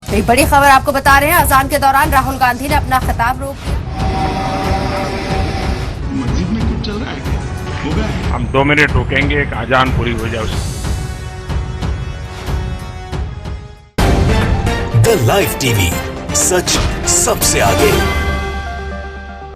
एक बड़ी खबर आपको बता रहे हैं, अजान के दौरान राहुल गांधी ने अपना खिताब रोक दिया। मस्जिद में कुछ चल रहा है क्या? हो गया है? हम 2 मिनट रुकेंगे, एक अजान पूरी हो जाए उसके। द लाइव टीवी, सच सबसे आगे।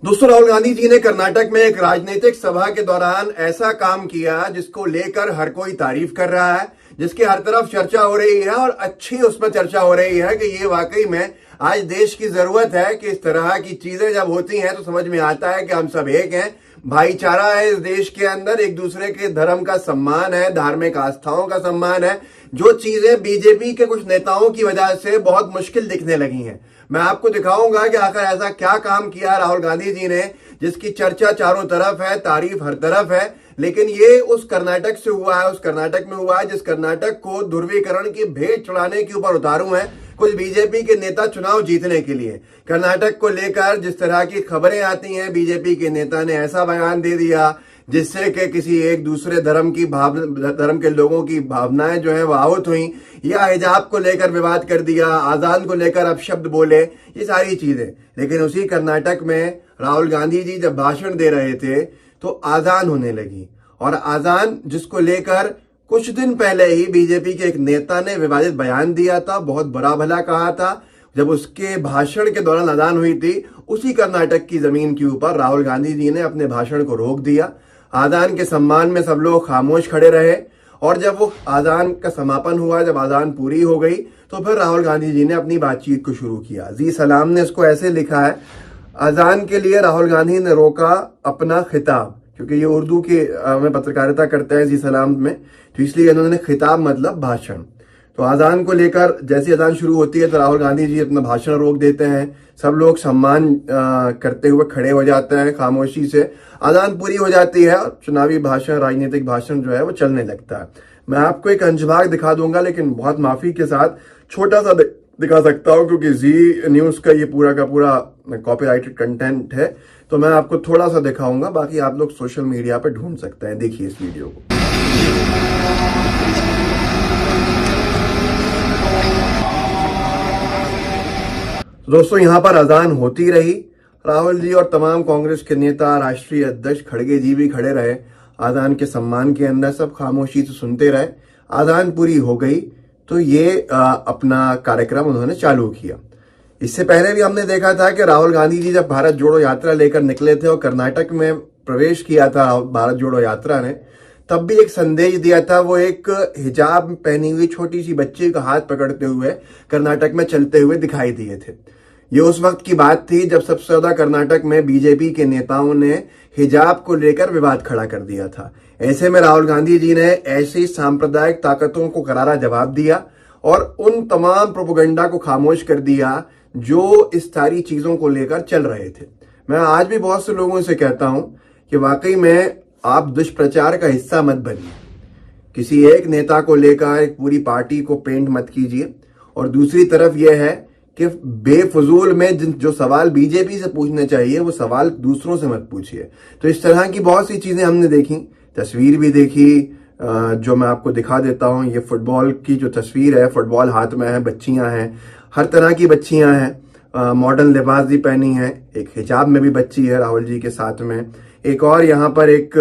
दोस्तों, राहुल गांधी जी ने कर्नाटक में एक राजनीतिक सभा के दौरान ऐसा काम किया जिसको लेकर हर कोई तारीफ कर रहा है, जिसकी हर तरफ चर्चा हो रही है और अच्छी उसमें चर्चा हो रही है कि ये वाकई में आज देश की जरूरत है कि इस तरह की चीजें जब होती हैं तो समझ में आता है कि हम सब एक हैं, भाईचारा है इस देश के अंदर, एक दूसरे के धर्म का सम्मान है, धार्मिक आस्थाओं का सम्मान है, जो चीजें बीजेपी के कुछ नेताओं की वजह से बहुत मुश्किल दिखने लगी हैं। मैं आपको दिखाऊंगा कि आखिर ऐसा क्या काम किया राहुल गांधी जी ने जिसकी चर्चा चारों तरफ है, तारीफ हर तरफ है। लेकिन ये उस कर्नाटक से हुआ है, उस कर्नाटक में हुआ है जिस कर्नाटक को ध्रुवीकरण की भेंट चढ़ाने के ऊपर उतारू हैं कुछ बीजेपी के नेता चुनाव जीतने के लिए। कर्नाटक को लेकर जिस तरह की खबरें आती हैं, बीजेपी के नेता ने ऐसा बयान दे दिया जिससे कि किसी एक दूसरे धर्म के लोगों की भावनाएं जो है वो आहत हुई, या हिजाब को लेकर विवाद कर दिया, आजान को लेकर अपशब्द बोले, ये सारी चीजें। लेकिन उसी कर्नाटक में राहुल गांधी जी जब भाषण दे रहे थे तो आजान होने लगी, और आजान जिसको लेकर कुछ दिन पहले ही बीजेपी के एक नेता ने विवादित बयान दिया था, बहुत बुरा भला कहा था, जब उसके भाषण के दौरान अजान हुई थी उसी कर्नाटक की जमीन के ऊपर राहुल गांधी जी ने अपने भाषण को रोक दिया। आजान के सम्मान में सब लोग खामोश खड़े रहे, और जब वो आजान का समापन हुआ, जब आजान पूरी हो गई, तो फिर राहुल गांधी जी ने अपनी बातचीत को शुरू किया। जी सलाम ने इसको ऐसे लिखा है, अजान के लिए राहुल गांधी ने रोका अपना खिताब, क्योंकि ये उर्दू के में पत्रकारिता करते हैं जी सलाम में, तो इसलिए इन्होंने खिताब मतलब भाषण। तो आजान को लेकर जैसी अजान शुरू होती है तो राहुल गांधी जी अपना भाषण रोक देते हैं, सब लोग सम्मान करते हुए खड़े हो जाते हैं खामोशी से। अजान पूरी हो जाती है और चुनावी भाषण, राजनीतिक भाषण जो है वो चलने लगता है। मैं आपको एक अंशभाग दिखा दूंगा, लेकिन बहुत माफी के साथ छोटा सा दिखा सकता हूं क्योंकि जी न्यूज का ये पूरा का पूरा कॉपीराइटेड कंटेंट है, तो मैं आपको थोड़ा सा दिखाऊंगा, बाकी आप लोग सोशल मीडिया पे ढूंढ सकते हैं। देखिए इस वीडियो को। दोस्तों, यहां पर अजान होती रही, राहुल जी और तमाम कांग्रेस के नेता, राष्ट्रीय अध्यक्ष खड़गे जी भी खड़े रहे, अजान के सम्मान के अंदर सब खामोशी से सुनते रहे। अजान पूरी हो गई तो ये अपना कार्यक्रम उन्होंने चालू किया। इससे पहले भी हमने देखा था कि राहुल गांधी जी जब भारत जोड़ो यात्रा लेकर निकले थे और कर्नाटक में प्रवेश किया था भारत जोड़ो यात्रा ने, तब भी एक संदेश दिया था। वो एक हिजाब पहनी हुई छोटी सी बच्ची का हाथ पकड़ते हुए कर्नाटक में चलते हुए दिखाई दिए थे। ये उस वक्त की बात थी जब सबसे ज्यादा कर्नाटक में बीजेपी के नेताओं ने हिजाब को लेकर विवाद खड़ा कर दिया था। ऐसे में राहुल गांधी जी ने ऐसी सांप्रदायिक ताकतों को करारा जवाब दिया और उन तमाम प्रोपेगेंडा को खामोश कर दिया जो इस सारी चीजों को लेकर चल रहे थे। मैं आज भी बहुत से लोगों से कहता हूं कि वाकई में आप दुष्प्रचार का हिस्सा मत बनिए, किसी एक नेता को लेकर एक पूरी पार्टी को पेंट मत कीजिए। और दूसरी तरफ यह है कि बेफजूल में जो सवाल बीजेपी से पूछने चाहिए वो सवाल दूसरों से मत पूछिए। तो इस तरह की बहुत सी चीजें हमने देखी, तस्वीर भी देखी, जो मैं आपको दिखा देता हूं। ये फुटबॉल की जो तस्वीर है, फुटबॉल हाथ में है, बच्चियां हैं, हर तरह की बच्चियां हैं, मॉडर्न लिबास भी पहनी है, एक हिजाब में भी बच्ची है राहुल जी के साथ में। एक और यहाँ पर एक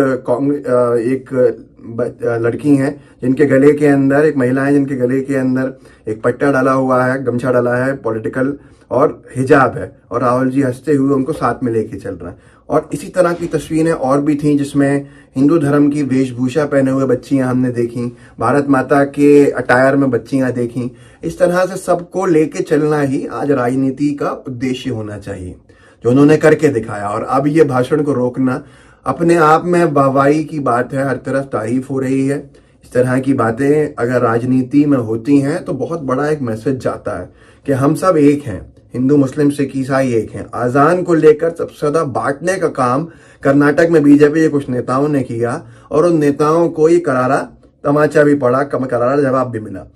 लड़की हैं जिनके गले के अंदर, एक महिला है जिनके गले के अंदर एक पट्टा डाला हुआ है, गमछा डाला है पॉलिटिकल, और हिजाब है, और राहुल जी हंसते हुए उनको साथ में लेके चल रहा है। और इसी तरह की तस्वीरें और भी थीं जिसमें हिंदू धर्म की वेशभूषा पहने हुए बच्चियां हमने देखी, भारत माता के अटायर में बच्चियां देखी। इस तरह से सबको लेके चलना ही आज राजनीति का उद्देश्य होना चाहिए, जो उन्होंने करके दिखाया। और अब ये भाषण को रोकना अपने आप में वाहवाही की बात है, हर तरफ तारीफ हो रही है। इस तरह की बातें अगर राजनीति में होती हैं तो बहुत बड़ा एक मैसेज जाता है कि हम सब एक हैं, हिंदू मुस्लिम सिख ईसाई एक हैं। आजान को लेकर सबसे ज्यादा बांटने का काम कर्नाटक में बीजेपी के कुछ नेताओं ने किया, और उन नेताओं को ये करारा तमाचा भी पड़ा, करारा जवाब भी मिला।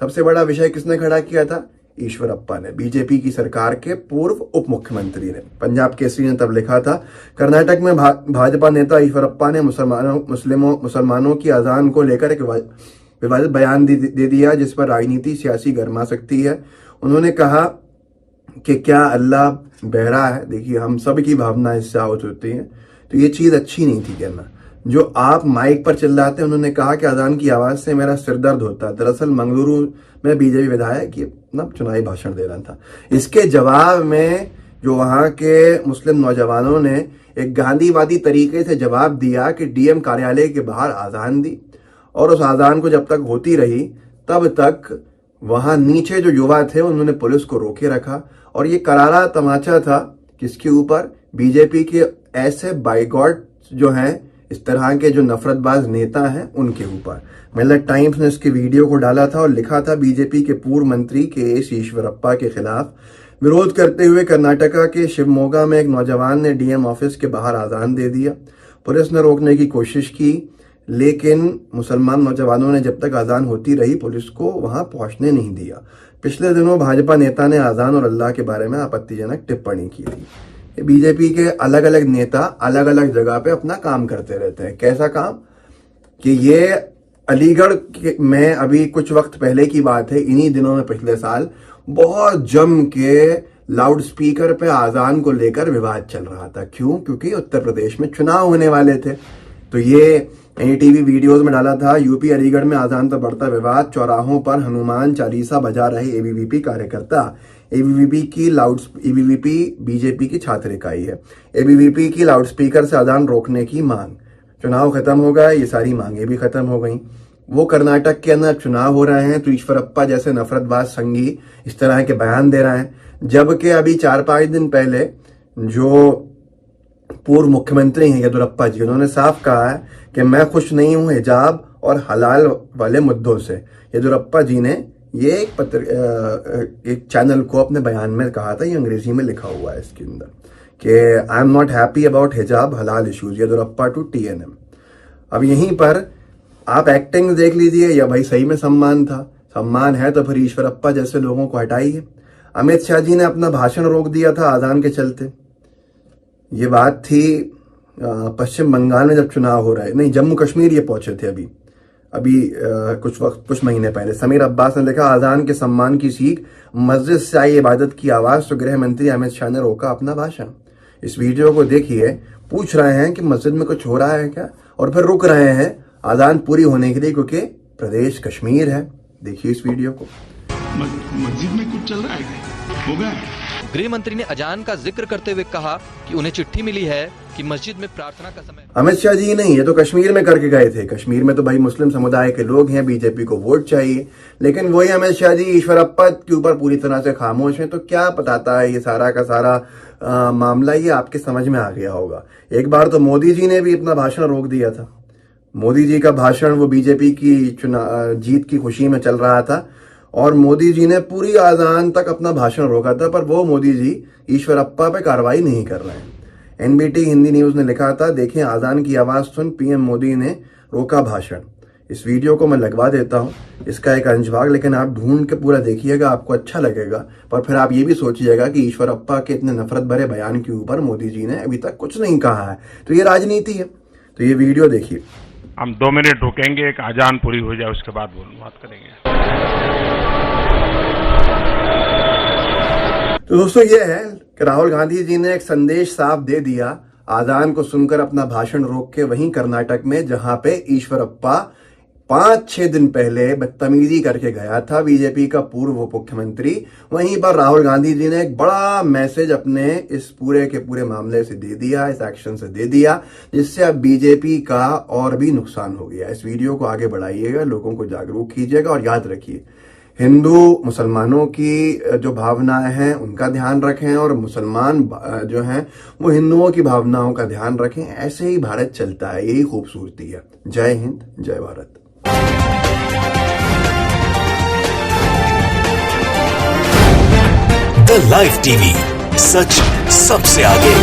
सबसे बड़ा विषय किसने खड़ा किया था? ईश्वरप्पा ने, बीजेपी की सरकार के पूर्व उप मुख्यमंत्री ने। पंजाब केसरी ने तब लिखा था, कर्नाटक में भाजपा नेता ईश्वरप्पा ने मुसलमानों की अजान को लेकर एक विवादित बयान दे दिया जिस पर राजनीति सियासी गर्मा सकती है। उन्होंने कहा कि क्या अल्लाह बहरा है। देखिए, हम सब की भावना इससे आहत होती है, तो ये चीज अच्छी नहीं थी कहना। जो आप माइक पर चिल्लाते हैं, उन्होंने कहा कि अजान की आवाज से मेरा सिर दर्द होता है। दरअसल मंगलुरु में बीजेपी विधायक ये चुनावी भाषण दे रहा था। इसके जवाब में जो वहां के मुस्लिम नौजवानों ने एक गांधीवादी तरीके से जवाब दिया कि डीएम कार्यालय के बाहर आजान दी, और उस आजान को जब तक होती रही तब तक वहां नीचे जो युवा थे उन्होंने पुलिस को रोके रखा। और ये करारा तमाचा था किसके ऊपर? बीजेपी के ऐसे बाइगॉट जो हैं, इस तरह के जो नफरतबाज नेता हैं, उनके ऊपर। मिलत टाइम्स ने इसके वीडियो को डाला था और लिखा था, बीजेपी के पूर्व मंत्री के ईश्वरप्पा के खिलाफ विरोध करते हुए कर्नाटका के शिवमोगा में एक नौजवान ने डीएम ऑफिस के बाहर आजान दे दिया। पुलिस ने रोकने की कोशिश की, लेकिन मुसलमान नौजवानों ने जब तक आजान होती रही पुलिस को वहां पहुंचने नहीं दिया। पिछले दिनों भाजपा नेता ने आजान और अल्लाह के बारे में आपत्तिजनक टिप्पणी की थी। बीजेपी के अलग अलग नेता अलग अलग जगह पे अपना काम करते रहते हैं। कैसा काम? कि ये अलीगढ़ में अभी कुछ वक्त पहले की बात है, इन्हीं दिनों में पिछले साल बहुत जम के लाउड स्पीकर पे आजान को लेकर विवाद चल रहा था। क्यों? क्योंकि उत्तर प्रदेश में चुनाव होने वाले थे। तो ये एनडीटीवी वीडियोस में डाला था, यूपी अलीगढ़ में आजान पर बढ़ता विवाद, चौराहों पर हनुमान चालीसा बजा रहे एबीवीपी कार्यकर्ता। एबीवीपी बीजेपी की छात्र इकाई है। एबीवीपी की लाउडस्पीकर से आजान रोकने की मांग। चुनाव खत्म हो गया, ये सारी मांगे भी खत्म हो गई। वो कर्नाटक के अंदर चुनाव हो रहे हैं तो ईश्वरप्पा जैसे नफरतबाज संगी इस तरह के बयान दे रहे हैं, जबकि अभी 4-5 दिन पहले जो पूर्व मुख्यमंत्री हैं येदियुरप्पा जी, उन्होंने साफ कहा है कि मैं खुश नहीं हूं हिजाब और हलाल वाले मुद्दों से। येदियुरप्पा जी ने ये एक चैनल को अपने बयान में कहा था, ये अंग्रेजी में लिखा हुआ है इसके अंदर, कि I am not happy about हिजाब हलाल इश्यूज, येदियुरप्पा टू टीएनएम। अब यहीं पर आप एक्टिंग देख लीजिए, या भाई सही में सम्मान था, सम्मान है तो फिर ईश्वरप्पा जैसे लोगों को हटाइए। अमित शाह जी ने अपना भाषण रोक दिया था आजान के चलते। ये बात थी पश्चिम बंगाल में जब चुनाव हो रहा है, नहीं जम्मू कश्मीर ये पहुंचे थे अभी कुछ महीने पहले। समीर अब्बास ने लिखा, आजान के सम्मान की सीख, मस्जिद से आई इबादत की आवाज, तो गृह मंत्री अमित शाह ने रोका अपना भाषण। इस वीडियो को देखिए, पूछ रहे हैं कि मस्जिद में कुछ हो रहा है क्या, और फिर रुक रहे हैं आजान पूरी होने के लिए क्योंकि प्रदेश कश्मीर है। देखिए इस वीडियो को। मस्जिद में कुछ चल रहा है क्या? हो गया? गृह मंत्री ने अजान का जिक्र करते हुए कहा कि उन्हें चिट्ठी मिली है कि मस्जिद में प्रार्थना का समय। अमित शाह जी नहीं, ये तो कश्मीर में करके गए थे। कश्मीर में तो भाई मुस्लिम समुदाय के लोग हैं, बीजेपी को वोट चाहिए, लेकिन वही अमित शाह जी ईश्वरप्पा के ऊपर पूरी तरह से खामोश हैं। तो क्या बताता है ये सारा का सारा मामला? ये आपके समझ में आ गया होगा। एक बार तो मोदी जी ने भी अपना भाषण रोक दिया था। मोदी जी का भाषण वो बीजेपी की जीत की खुशी में चल रहा था, और मोदी जी ने पूरी आजान तक अपना भाषण रोका था, पर वो मोदी जी ईश्वरप्पा पे कार्रवाई नहीं कर रहे हैं। एनबीटी हिंदी न्यूज ने लिखा था, देखें आजान की आवाज सुन पीएम मोदी ने रोका भाषण। इस वीडियो को मैं लगवा देता हूं, इसका एक अंश भाग, लेकिन आप ढूंढ के पूरा देखिएगा, आपको अच्छा लगेगा। पर फिर आप ये भी सोचिएगा कि ईश्वरप्पा के इतने नफरत भरे बयान के ऊपर मोदी जी ने अभी तक कुछ नहीं कहा है, तो ये राजनीति है। तो ये वीडियो देखिए। हम 2 मिनट रुकेंगे, एक आजान पूरी हो जाए उसके बाद बात करेंगे। तो दोस्तों ये है कि राहुल गांधी जी ने एक संदेश साफ दे दिया, आजान को सुनकर अपना भाषण रोक के। वहीं कर्नाटक में जहां पे ईश्वरप्पा 5-6 दिन पहले बदतमीजी करके गया था बीजेपी का पूर्व उप मुख्यमंत्री, वहीं पर राहुल गांधी जी ने एक बड़ा मैसेज अपने इस पूरे के पूरे मामले से दे दिया, इस एक्शन से दे दिया, जिससे अब बीजेपी का और भी नुकसान हो गया। इस वीडियो को आगे बढ़ाइएगा, लोगों को जागरूक कीजिएगा, और याद रखिए हिंदू मुसलमानों की जो भावनाएं हैं उनका ध्यान रखें, और मुसलमान जो हैं वो हिंदुओं की भावनाओं का ध्यान रखें। ऐसे ही भारत चलता है, यही खूबसूरती है। जय हिंद, जय भारत। द लाइव टीवी, सच सबसे आगे।